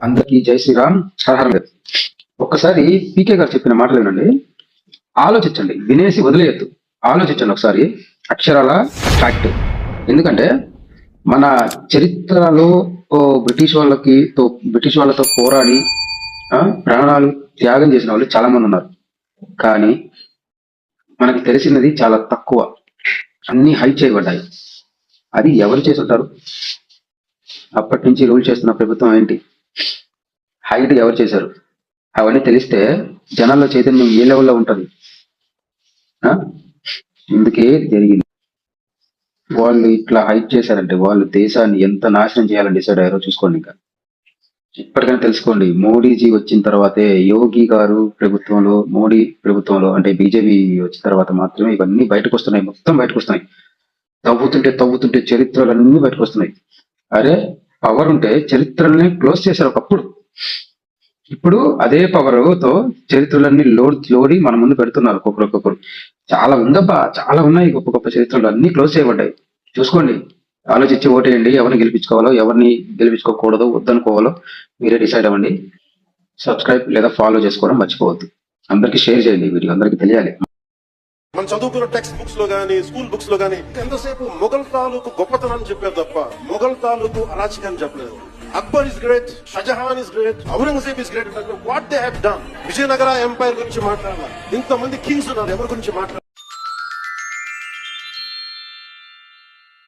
అందరికీ జై శ్రీరామ్. హర గారు ఒక్కసారి పీకే గారు చెప్పిన మాటలు వినండి, ఆలోచించండి, వినేసి వదిలేయద్దు. ఆలోచించండి ఒకసారి, అక్షరాల ఫ్యాక్ట్. ఎందుకంటే మన చరిత్రలో బ్రిటిష్ వాళ్ళతో పోరాడి ప్రాణాలు త్యాగం చేసిన వాళ్ళు చాలా మంది ఉన్నారు. కానీ మనకి తెలిసినది చాలా తక్కువ. అన్ని హైడ్ చేయబడ్డాయి. అది ఎవరు చేసి ఉంటారు? అప్పటి నుంచి రూల్ చేస్తున్న ప్రభుత్వం ఏంటి? హైడ్ ఎవరు చేశారు? అవన్నీ తెలిస్తే జనాల్లో చైతన్యం ఏ లెవెల్లో ఉంటది? ఇందుకే జరిగింది. వాళ్ళు ఇట్లా హైడ్ చేశారంటే వాళ్ళు దేశాన్ని ఎంత నాశనం చేయాలని డిసైడ్ అయ్యారో చూసుకోండి. ఇంకా ఇప్పటికైనా తెలుసుకోండి. మోడీజీ వచ్చిన తర్వాతే, యోగి గారు ప్రభుత్వంలో, మోడీ ప్రభుత్వంలో అంటే బీజేపీ వచ్చిన తర్వాత మాత్రమే ఇవన్నీ బయటకు వస్తున్నాయి. మొత్తం బయటకు వస్తున్నాయి. తవ్వుతుంటే చరిత్రలన్నీ బయటకు వస్తున్నాయి. అరే, పవర్ ఉంటే చరిత్రల్ని క్లోజ్ చేశారు ఒకప్పుడు. ఇప్పుడు అదే పవర్ తో చరిత్రలన్నీ లోడి మన ముందు పెడుతున్నారు ఒక్కొక్కరు. చాలా ఉందబ్బా, చాలా ఉన్నాయి. గొప్ప గొప్ప చరిత్రలు అన్ని క్లోజ్ చేయబడ్డాయి. చూసుకోండి, ఆలోచించి ఓటేయండి. ఎవరిని గెలిపించుకోవాలో, ఎవరిని గెలిపించుకోకూడదో, వద్దనుకోవాలో మీరే డిసైడ్ అవ్వండి. సబ్స్క్రైబ్ లేదా ఫాలో చేసుకోవడం మర్చిపోవద్దు. అందరికీ షేర్ చేయండి, వీడియో అందరికీ తెలియాలి. మనం చదువుకున్న టెక్స్ట్ బుక్స్ లో గానీ, స్కూల్ బుక్స్ లో గానీ ఎంతసేపు మొఘల్ తాలూకు గొప్పతనాన్ని చెప్పారు తప్ప మొఘల్ తాలూకు అరాచకాన్ని చెప్పలేదు. Akbar is great, Shahjahan is great, Aurangzeb is great. What they have done. Vijayanagara empire గురించి మాట్లాడాలి. ఇంతమంది కింగ్స్ ఉన్నారు, ఎవరి గురించి మాట్లాడాలి?